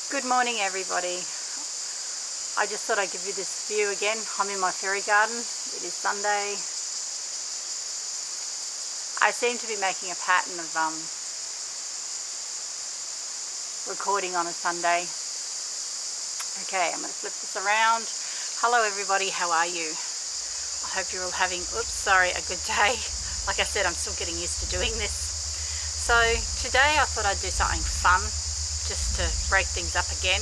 Good morning, everybody. I just thought I'd give you this view again. I'm in my fairy garden. It is Sunday. I seem to be making a pattern of recording on a Sunday. Okay, I'm going to flip this around. Hello everybody, how are you? I hope you're all having, a good day. Like I said, I'm still getting used to doing this. So today I thought I'd do something fun, just to break things up again.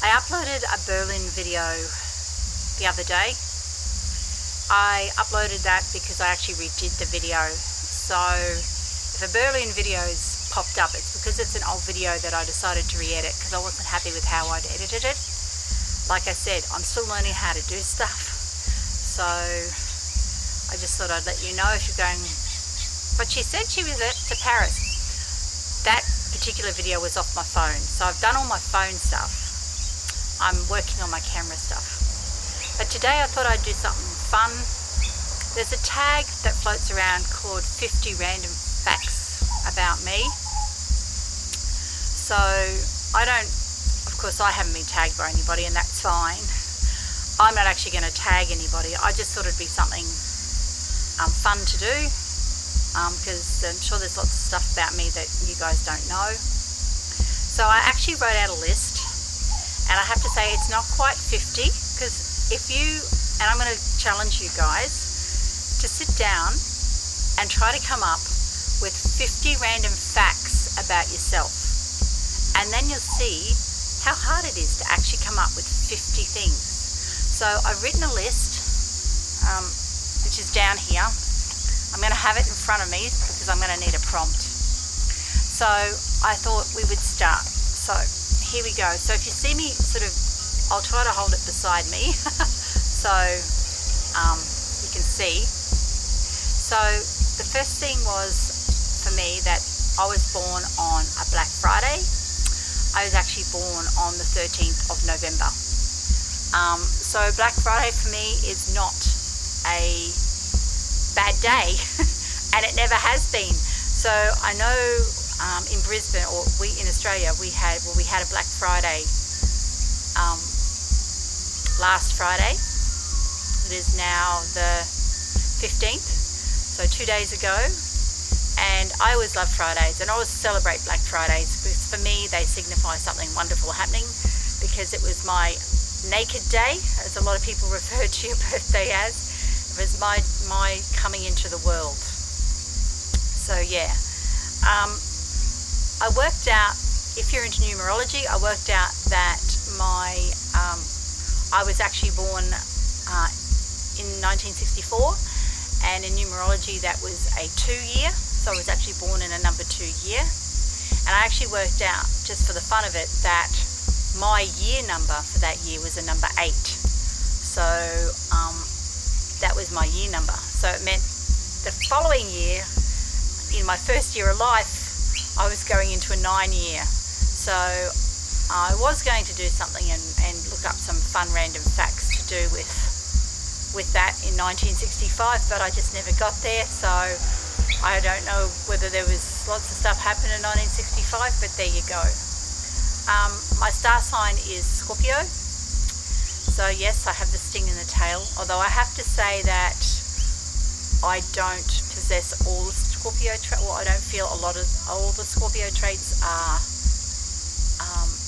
I uploaded a Berlin video the other day. I uploaded that because I actually redid the video. So if a Berlin video's popped up, it's because it's an old video that I decided to re-edit because I wasn't happy with how I'd edited it. Like I said, I'm still learning how to do stuff. So I just thought I'd let you know if you're going, but she said she was to Paris. That particular video was off my phone. So I've done all my phone stuff. I'm working on my camera stuff. But today I thought I'd do something fun. There's a tag that floats around called 50 Random Facts About Me. So of course I haven't been tagged by anybody, and that's fine. I'm not actually going to tag anybody. I just thought it'd be something fun to do, because I'm sure there's lots of stuff about me that you guys don't know. So I actually wrote out a list, and I have to say it's not quite 50, because and I'm going to challenge you guys to sit down and try to come up with 50 random facts about yourself, and then you'll see how hard it is to actually come up with 50 things. So I've written a list, which is down here. I'm going to have it in front of me because I'm going to need a prompt. So I thought we would start. So here we go. So if you see me I'll try to hold it beside me so you can see. So the first thing was for me that I was born on a Black Friday. I was actually born on the 13th of November. So Black Friday for me is not a bad day and it never has been. So I know in Brisbane, or in Australia, we had a Black Friday last Friday. It is now the 15th, so 2 days ago. And I always love Fridays, and I always celebrate Black Fridays because for me they signify something wonderful happening, because it was my naked day, as a lot of people refer to your birthday as. It was my coming into the world. So yeah, I worked out, if you're into numerology, I worked out that I was actually born in 1964, and in numerology that was a 2 year. So I was actually born in a number 2 year. And I actually worked out, just for the fun of it, that my year number for that year was a number 8. So that was my year number. So it meant the following year, in my first year of life, I was going into a 9 year. So I was going to do something and look up some fun random facts to do with that in 1965, but I just never got there. So I don't know whether there was lots of stuff happened in 1965, but there you go. My star sign is Scorpio. So yes, I have the sting in the tail, although I have to say that I don't possess all the Scorpio traits, or I don't feel all the Scorpio traits are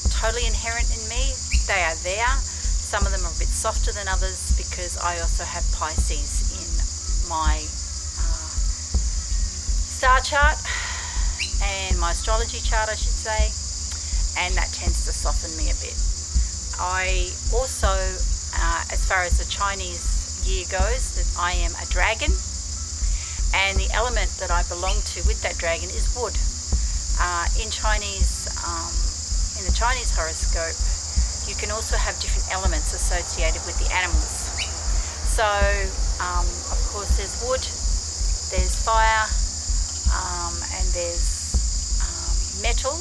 totally inherent in me. They are there. Some of them are a bit softer than others because I also have Pisces in my star chart, and my astrology chart I should say, and that tends to soften me a bit. I also, as far as the Chinese year goes, that I am a dragon, and the element that I belong to with that dragon is wood. In the Chinese horoscope, you can also have different elements associated with the animals. So of course there's wood, there's fire, and there's metal,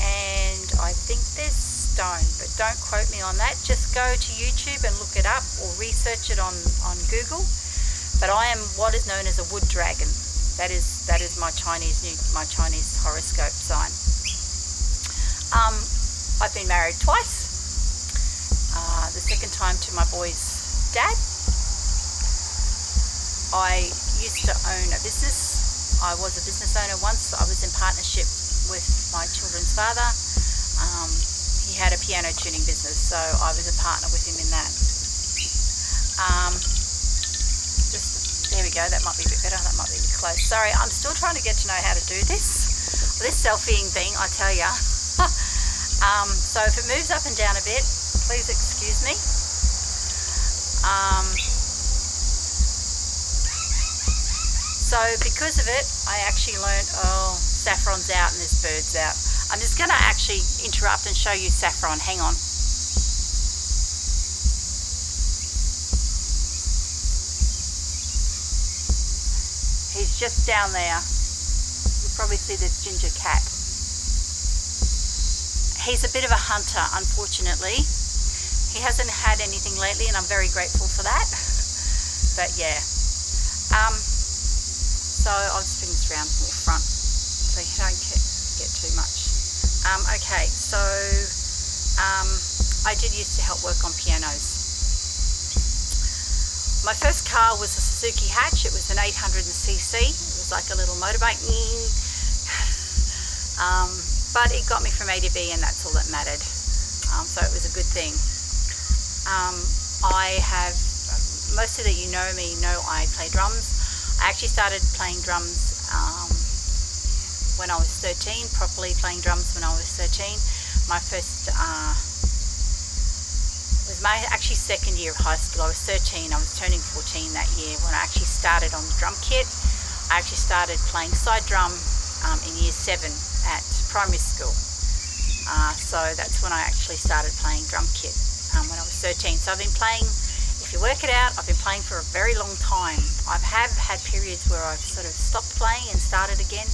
and I think there's stone, but don't quote me on that. Just go to YouTube and look it up, or research it on Google. But I am what is known as a wood dragon. That is that is my Chinese horoscope sign. I've been married twice. The second time to my boy's dad. I used to own a business. I was a business owner once. I was in partnership with my children's father. He had a piano tuning business, so I was a partner with him in that. There we go, that might be a bit better, that might be a bit close. Sorry, I'm still trying to get to know how to do this. This selfieing thing, I tell ya. So if it moves up and down a bit, please excuse me. So because of it, I actually learned, saffron's out and this bird's out. I'm just going to actually interrupt and show you saffron. Hang on. He's just down there. You'll probably see this ginger cat. He's a bit of a hunter, unfortunately. He hasn't had anything lately, and I'm very grateful for that. But yeah. So I'll just bring this around more front so you don't get too much. Okay, so I did used to help work on pianos. My first car was a Suzuki Hatch. It was an 800cc. It was like a little motorbike. But it got me from A to B, and that's all that mattered. So it was a good thing. I have, most of that you know me know I play drums. I actually started playing drums when I was 13, properly playing drums when I was 13. My first was my actually second year of high school. I was 13, I was turning 14 that year when I actually started on the drum kit. I actually started playing side drum in year 7 at primary school. So that's when I actually started playing drum kit when I was 13. So I've been playing, if you work it out, I've been playing for a very long time. I have had periods where I've sort of stopped playing and started again,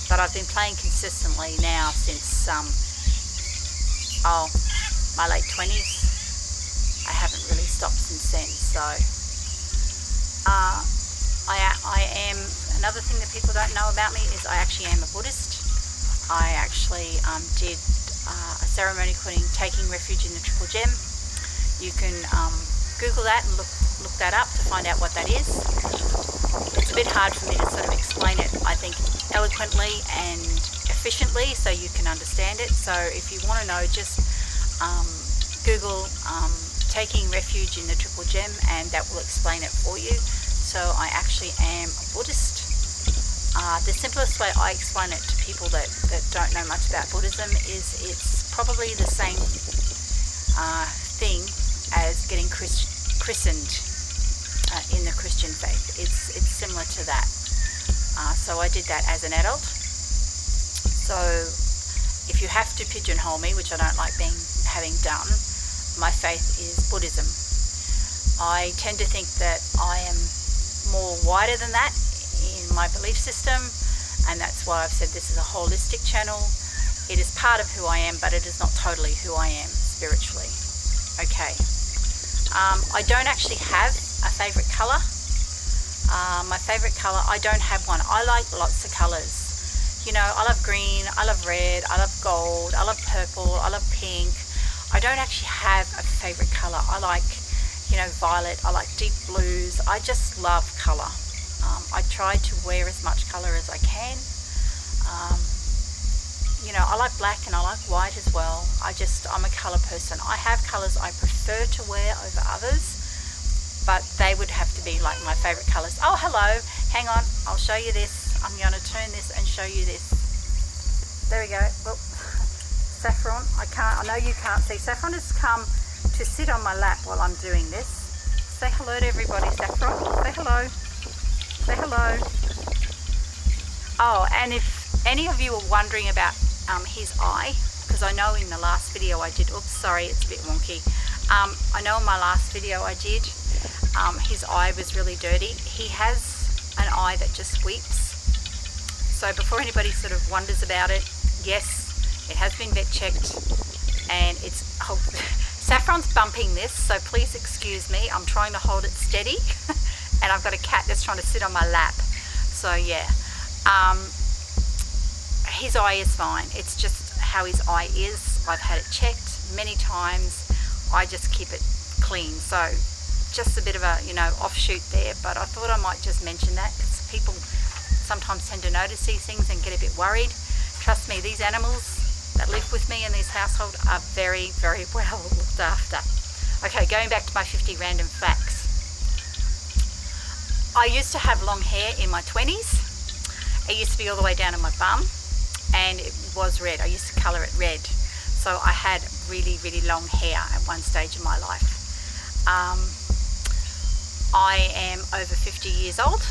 but I've been playing consistently now since my late 20s. I haven't really stopped since then. So I am, another thing that people don't know about me is I actually am a Buddhist. I actually did a ceremony called Taking Refuge in the Triple Gem. You can Google that and look that up to find out what that is. It's a bit hard for me to sort of explain it, I think, eloquently and efficiently so you can understand it. So if you want to know, just Google Taking Refuge in the Triple Gem, and that will explain it for you. So I actually am a Buddhist. The simplest way I explain it to people that don't know much about Buddhism is it's probably the same thing as getting christened in the Christian faith. It's similar to that. So I did that as an adult. So if you have to pigeonhole me, which I don't like having done, my faith is Buddhism. I tend to think that I am more wider than that in my belief system, and that's why I've said this is a holistic channel. It is part of who I am, but it is not totally who I am spiritually. Okay. I don't actually have a favourite colour. My favourite colour, I don't have one. I like lots of colours. You know, I love green, I love red, I love gold, I love purple, I love pink. I don't actually have a favourite colour. I like, violet, I like deep blues. I just love colour. I try to wear as much colour as I can. I like black and I like white as well. I'm a colour person. I have colours I prefer to wear over others, but they would have to be like my favourite colours. Oh, hello. Hang on. I'll show you this. I'm going to turn this and show you this. There we go. Well, Saffron. I know you can't see. Saffron has come to sit on my lap while I'm doing this. Say hello to everybody, Saffron. Say hello. Say hello. Oh, and if any of you are wondering about his eye, because I know in the last video I did, oops, sorry, it's a bit wonky. I know in my last video I did, his eye was really dirty. He has an eye that just weeps. So before anybody sort of wonders about it, yes, it has been vet checked, and it's, Saffron's bumping this, so please excuse me. I'm trying to hold it steady, and I've got a cat that's trying to sit on my lap. So yeah, His eye is fine. It's just how his eye is. I've had it checked many times. I just keep it clean. So just a bit of a, offshoot there, but I thought I might just mention that because people sometimes tend to notice these things and get a bit worried. Trust me, these animals that live with me in this household are very, very well looked after. Okay, going back to my 50 random facts. I used to have long hair in my 20s. It used to be all the way down to my bum, and it was red. I used to colour it red. So I had really, really long hair at one stage in my life. I am over 50 years old,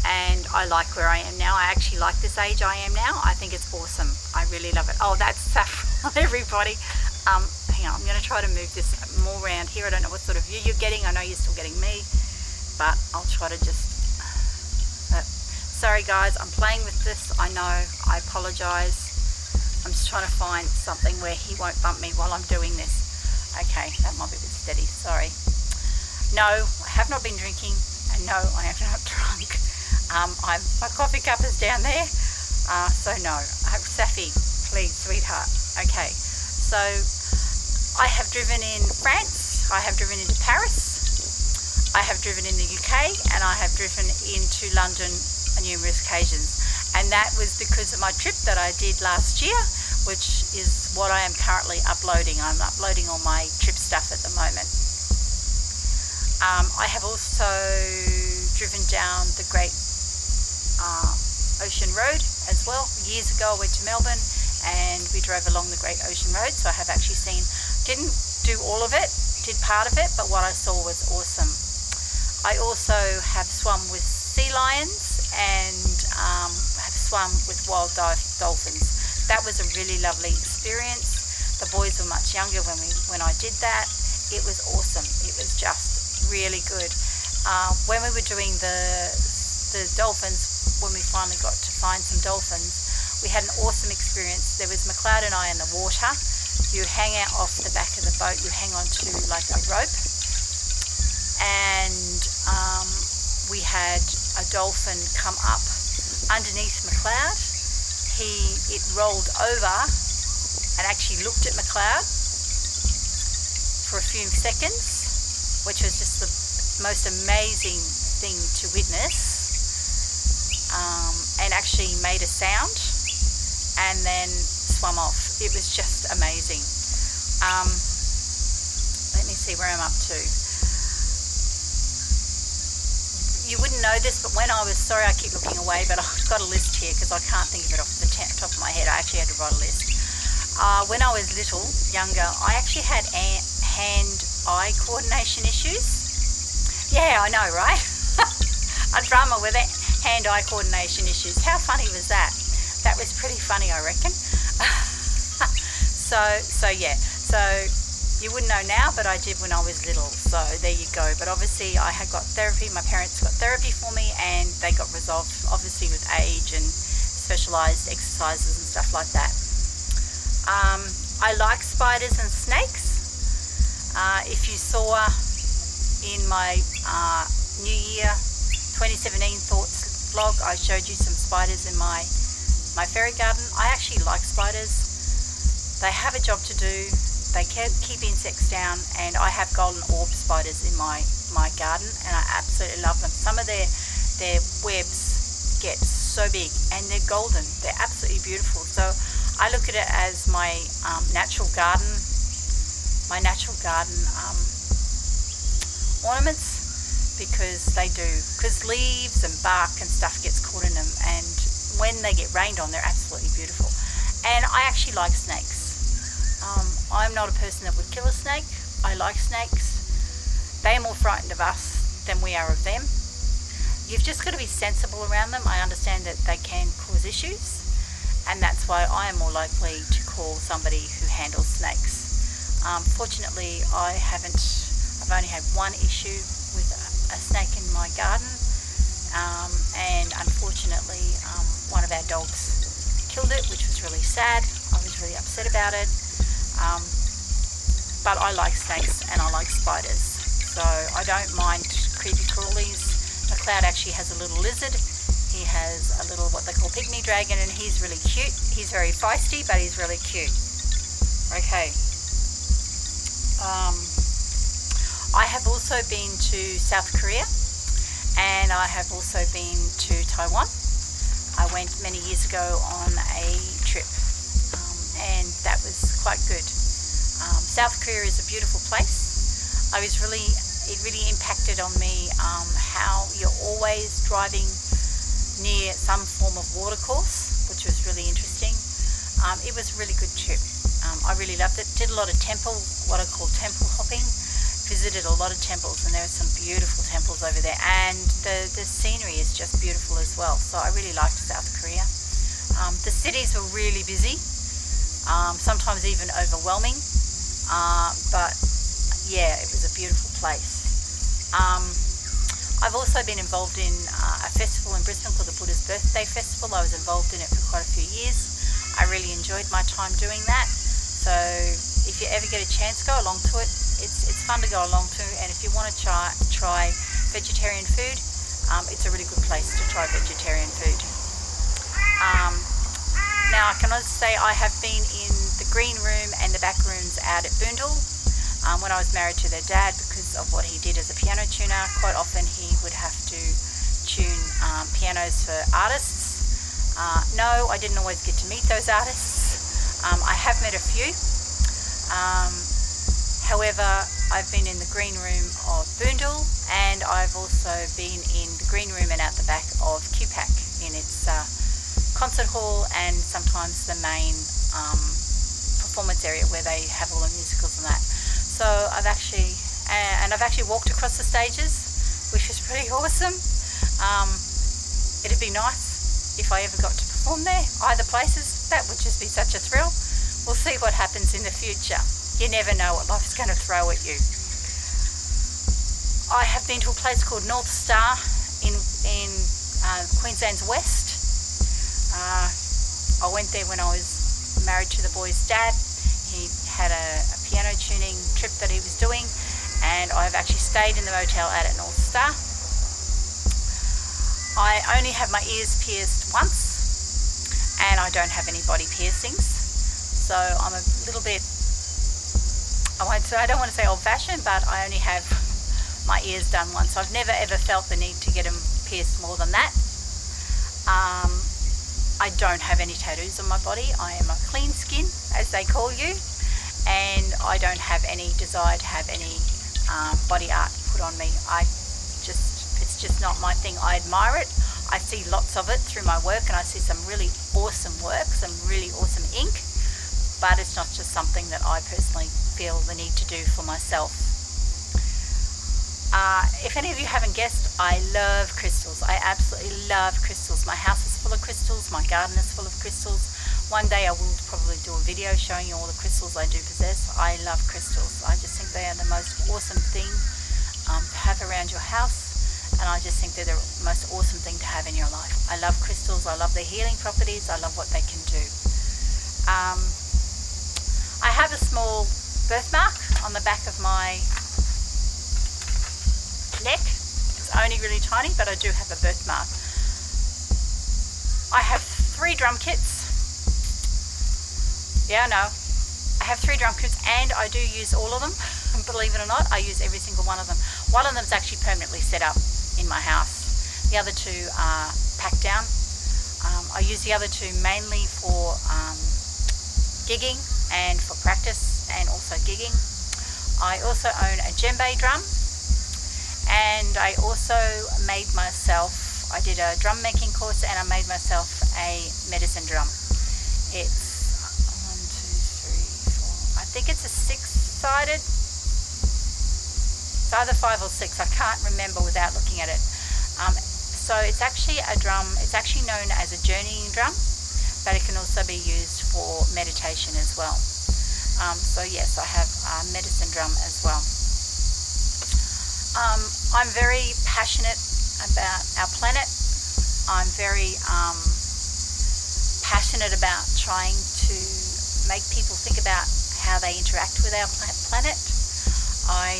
and I like where I am now. I actually like this age I am now. I think it's awesome. I really love it. Oh, that's saffron, everybody. Hang on, I'm going to try to move this more around here. I don't know what sort of view you're getting. I know you're still getting me, but I'll try to just... sorry guys, I'm playing with this. I know, I apologise. I'm just trying to find something where he won't bump me while I'm doing this. Okay, that might be a bit steady, sorry. No, I have not been drinking, and no, I am not drunk. My coffee cup is down there, so no. Safi, please, sweetheart. Okay, so I have driven in France, I have driven into Paris, I have driven in the UK, and I have driven into London on numerous occasions. And that was because of my trip that I did last year, which is what I am currently uploading. I'm uploading all my trip stuff at the moment. I have also driven down the Great Ocean Road as well. Years ago I went to Melbourne and we drove along the Great Ocean Road, so I have actually seen, didn't do all of it, did part of it, but what I saw was awesome. I also have swum with sea lions and have swum with wild dolphins. That was a really lovely experience. The boys were much younger when I did that. It was awesome. It was just really good. When we were doing the dolphins, when we finally got to find some dolphins, we had an awesome experience. There was McLeod and I in the water. You hang out off the back of the boat, you hang on to like a rope, and we had a dolphin come up underneath McLeod. It rolled over and actually looked at McLeod for a few seconds, which was just the most amazing thing to witness, and actually made a sound and then swam off. It was just amazing. Let me see where I'm up to. You wouldn't know this, but when I was, sorry I keep looking away, but I've got a list here because I can't think of it off the top of my head. I actually had to write a list. When I was little, younger, I actually had hand-eye coordination issues. Yeah, I know, right? A drummer with hand-eye coordination issues. How funny was that? That was pretty funny, I reckon. So yeah. So you wouldn't know now, but I did when I was little. So there you go. But obviously I had got therapy. My parents got therapy for me and they got resolved, obviously, with age and specialised exercises and stuff like that. I like spiders and snakes. If you saw in my New Year 2017 thoughts vlog, I showed you some spiders in my fairy garden. I actually like spiders. They have a job to do. They keep insects down, and I have golden orb spiders in my garden, and I absolutely love them. Some of their webs get so big, and they're golden. They're absolutely beautiful. So I look at it as my natural garden ornaments, because they do. Because leaves and bark and stuff gets caught in them, and when they get rained on, they're absolutely beautiful. And I actually like snakes. I'm not a person that would kill a snake. I like snakes. They are more frightened of us than we are of them. You've just got to be sensible around them. I understand that they can cause issues, and that's why I am more likely to call somebody who handles snakes. Fortunately, I've only had one issue with a snake in my garden, and unfortunately one of our dogs killed it, which was really sad. I was really upset about it. But I like snakes and I like spiders, so I don't mind creepy crawlies. McLeod actually has a little lizard. He He has a little what they call pygmy dragon, and he's really cute. He's very feisty, but he's really cute. Okay. I have also been to South Korea, and I have also been to Taiwan. I went many years ago on a trip, and that was quite good. South Korea is a beautiful place. It really impacted on me how you're always driving near some form of watercourse, which was really interesting. It was a really good trip. I really loved it. Did a lot of what I call temple hopping. Visited a lot of temples, and there are some beautiful temples over there, and the scenery is just beautiful as well. So I really liked South Korea. The cities were really busy, sometimes even overwhelming, but yeah, it was a beautiful place. I've also been involved in a festival in Brisbane called the Buddha's Birthday Festival. I was involved in it for quite a few years. I really enjoyed my time doing that. So if you ever get a chance, go along to it. It's fun to go along to, and if you want to try vegetarian food, it's a really good place to try vegetarian food. Now I can also say I have been in the green room and the back rooms out at Boondall when I was married to their dad, because of what he did as a piano tuner. Quite often he would have to tune pianos for artists. No, I didn't always get to meet those artists. I have met a few. However, I've been in the green room of Boondall, and I've also been in the green room and out the back of QPAC in its concert hall, and sometimes the main performance area where they have all the musicals and that. So I've actually walked across the stages, which is pretty awesome. It'd be nice if I ever got to perform there, either places. That would just be such a thrill. We'll see what happens in the future. You never know what life's going to throw at you. I have been to a place called North Star in Queensland's west. I went there when I was married to the boy's dad. He had a piano tuning trip that he was doing, and I've actually stayed in the motel out at North Star. I only have my ears pierced once, and I don't have any body piercings. So I'm a little bit, I don't want to say old-fashioned, but I only have my ears done once. I've never ever felt the need to get them pierced more than that. I don't have any tattoos on my body. I am a clean skin, as they call you, and I don't have any desire to have any body art put on me. It's just not my thing. I admire it. I see lots of it through my work, and I see some really awesome work, some really awesome ink, but it's not just something that I personally feel the need to do for myself. If any of you haven't guessed, I love crystals. I absolutely love crystals. My house is full of crystals. My garden is full of crystals. One day I will probably do a video showing you all the crystals I do possess. I love crystals. I just think they are the most awesome thing to have around your house, and I just think they're the most awesome thing to have in your life. I love crystals. I love their healing properties. I love what they can do. I have a small birthmark on the back of my neck. It's only really tiny, but I do have a birthmark. I have 3 drum kits. Yeah, I know. I have 3 drum kits, and I do use all of them. Believe it or not, I use every single one of them. One of them is actually permanently set up in my house. The other 2 are packed down. I use the other 2 mainly for gigging and for practice, and also gigging. I also own a djembe drum, and I also made myself, I did a drum making course, and I made myself a medicine drum. It's 1, 2, 3, 4, I think it's a 6-sided, it's either 5 or 6, I can't remember without looking at it. So it's actually a drum, it's actually known as a journeying drum, but it can also be used for meditation as well. So yes, I have a medicine drum as well. I'm very passionate about our planet. I'm very passionate about trying to make people think about how they interact with our planet. I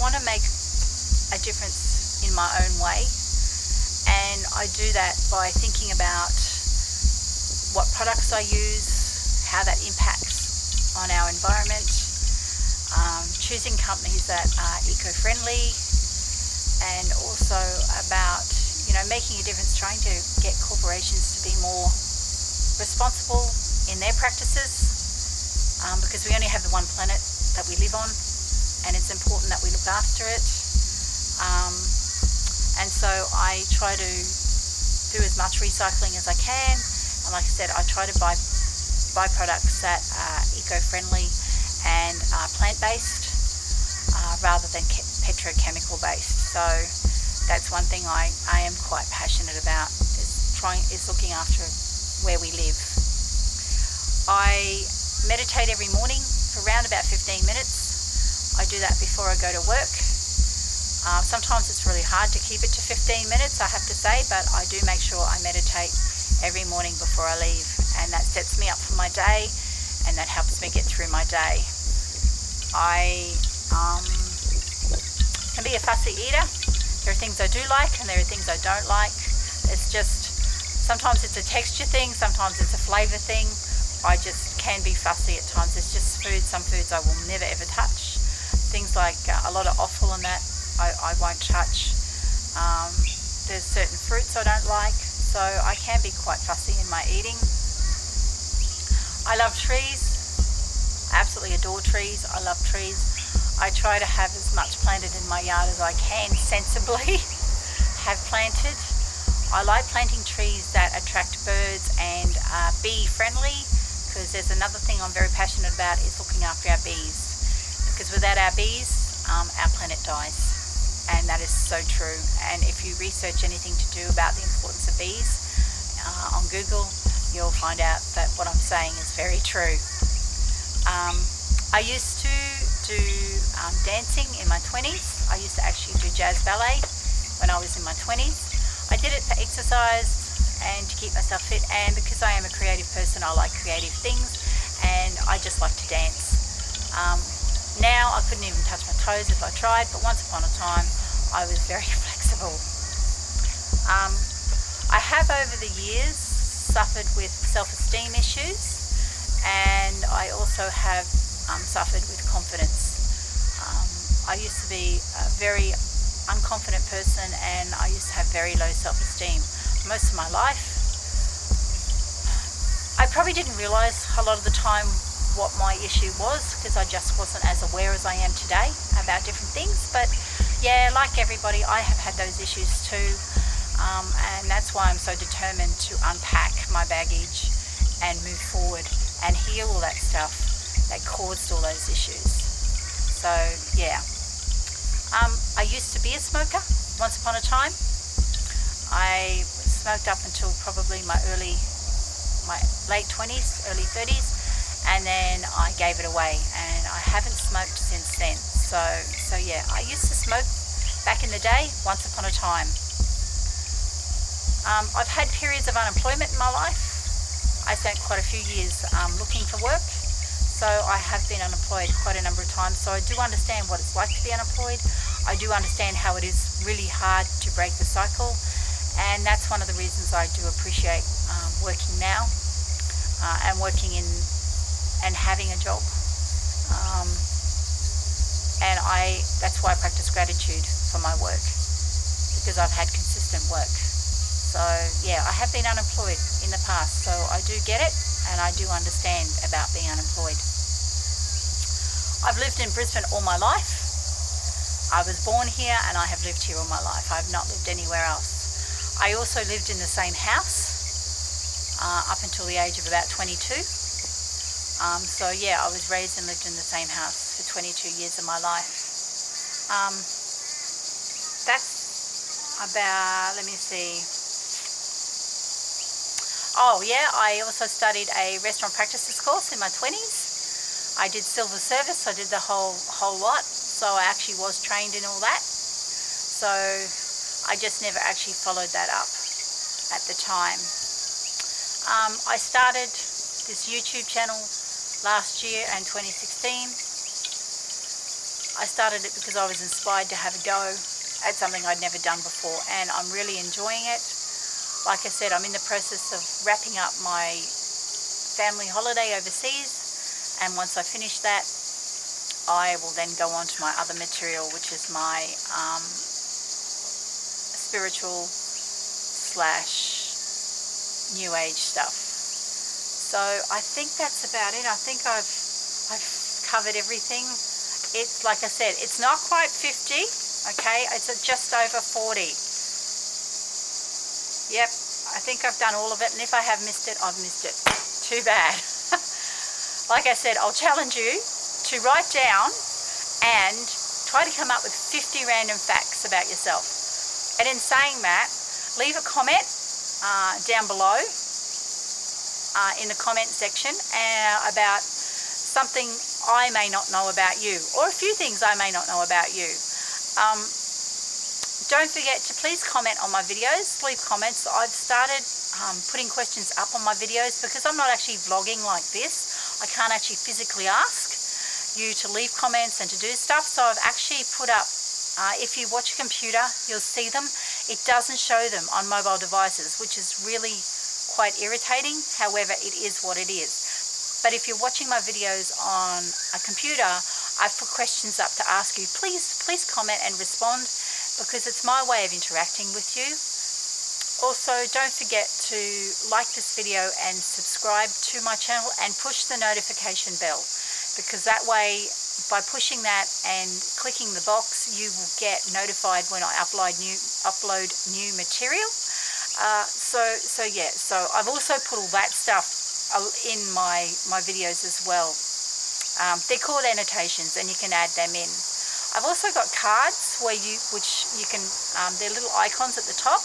want to make a difference in my own way. And I do that by thinking about what products I use, how that impacts on our environment, choosing companies that are eco-friendly, and also about, making a difference, trying to get corporations to be more responsible in their practices, because we only have the one planet that we live on, and it's important that we look after it. And so I try to do as much recycling as I can, and like I said, I try to buy products that are eco-friendly and are plant-based rather than petrochemical based. So that's one thing I am quite passionate about, is looking after where we live. I meditate every morning for around about 15 minutes. I do that before I go to work. Sometimes it's really hard to keep it to 15 minutes, I have to say, but I do make sure I meditate every morning before I leave, and that sets me up for my day, and that helps me get through my day. I can be a fussy eater. There are things I do like and there are things I don't like. It's just, sometimes it's a texture thing, sometimes it's a flavour thing. I just can be fussy at times. It's just food. Some foods I will never ever touch. Things like a lot of offal and that I won't touch. There's certain fruits I don't like, so I can be quite fussy in my eating. I love trees. I absolutely adore trees. I love trees. I try to have as much planted in my yard as I can sensibly have planted. I like planting trees that attract birds and are bee friendly, because there's another thing I'm very passionate about, is looking after our bees. Because without our bees, our planet dies. And that is so true. And if you research anything to do about the importance of bees on Google, you'll find out that what I'm saying is very true. I used to do dancing in my 20s. I used to actually do jazz ballet when I was in my 20s. I did it for exercise and to keep myself fit, and because I am a creative person, I like creative things, and I just like to dance. Now I couldn't even touch my toes if I tried, but once upon a time I was very flexible. I have over the years suffered with self-esteem issues, and I also have suffered with confidence. I used to be a very unconfident person, and I used to have very low self-esteem most of my life. I probably didn't realise a lot of the time what my issue was, because I just wasn't as aware as I am today about different things. But yeah, like everybody, I have had those issues too, and that's why I'm so determined to unpack my baggage and move forward and heal all that stuff that caused all those issues. So yeah, I used to be a smoker once upon a time. I smoked up until probably my late 20s, early 30s, and then I gave it away, and I haven't smoked since then. So yeah, I used to smoke back in the day, once upon a time. I've had periods of unemployment in my life. I spent quite a few years looking for work, so I have been unemployed quite a number of times, so I do understand what it's like to be unemployed. I do understand how it is really hard to break the cycle, and that's one of the reasons I do appreciate working now and working in and having a job. And that's why I practice gratitude for my work, because I've had consistent work. So yeah, I have been unemployed in the past, so I do get it, and I do understand about being unemployed. I've lived in Brisbane all my life. I was born here and I have lived here all my life. I've not lived anywhere else. I also lived in the same house up until the age of about 22. So yeah, I was raised and lived in the same house for 22 years of my life. That's about, let me see. Oh yeah, I also studied a restaurant practices course in my 20s. I did silver service, I did the whole lot. So I actually was trained in all that. So I just never actually followed that up at the time. I started this YouTube channel last year in 2016. I started it because I was inspired to have a go at something I'd never done before, and I'm really enjoying it. like I said, I'm in the process of wrapping up my family holiday overseas, and once I finish that, I will then go on to my other material, which is my spiritual / new age stuff. So I think that's about it. I think I've covered everything. It's like I said, it's not quite 50, okay? It's just over 40. Yep, I think I've done all of it, and if I have missed it, I've missed it. Too bad. Like I said, I'll challenge you to write down and try to come up with 50 random facts about yourself. And in saying that, leave a comment down below in the comment section about something I may not know about you, or a few things I may not know about you. Don't forget to please comment on my videos. Leave comments. I've started putting questions up on my videos because I'm not actually vlogging like this. I can't actually physically ask you to leave comments and to do stuff, so I've actually put up, if you watch a computer, you'll see them. It doesn't show them on mobile devices, which is really quite irritating. However, it is what it is. But if you're watching my videos on a computer, I've put questions up to ask you. Please comment and respond, because it's my way of interacting with you. Also, don't forget to like this video and subscribe to my channel and push the notification bell, because that way, by pushing that and clicking the box, you will get notified when I upload new material. So I've also put all that stuff in my videos as well. They're called annotations, and you can add them in. I've also got cards which you can, they're little icons at the top.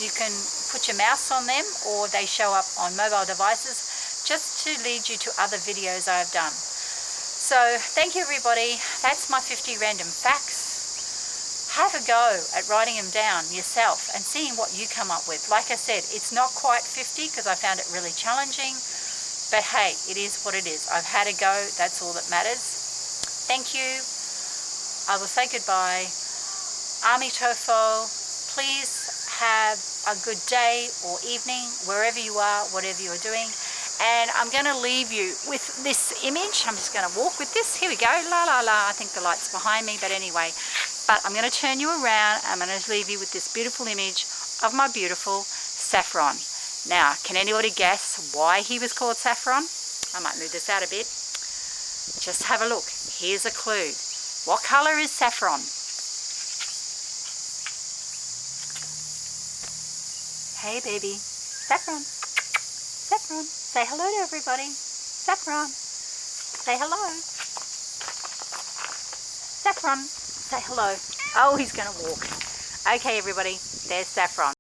You can put your mouse on them, or they show up on mobile devices just to lead you to other videos I've done. So thank you, everybody. That's my 50 random facts. Have a go at writing them down yourself and seeing what you come up with. Like I said, it's not quite 50 because I found it really challenging, but hey, it is what it is. I've had a go. That's all that matters. Thank you. I will say goodbye. Ami Tofo. Please have a good day or evening, wherever you are, whatever you're doing. And I'm going to leave you with this image. I'm just going to walk with this. Here we go. La la la. I think the light's behind me, but anyway. But I'm going to turn you around. I'm going to leave you with this beautiful image of my beautiful Saffron. Now, can anybody guess why he was called Saffron? I might move this out a bit. Just have a look. Here's a clue. What colour is saffron? Hey baby, Saffron, Saffron, say hello to everybody. Saffron, say hello. Saffron, say hello. Oh, he's going to walk. Okay everybody, there's Saffron.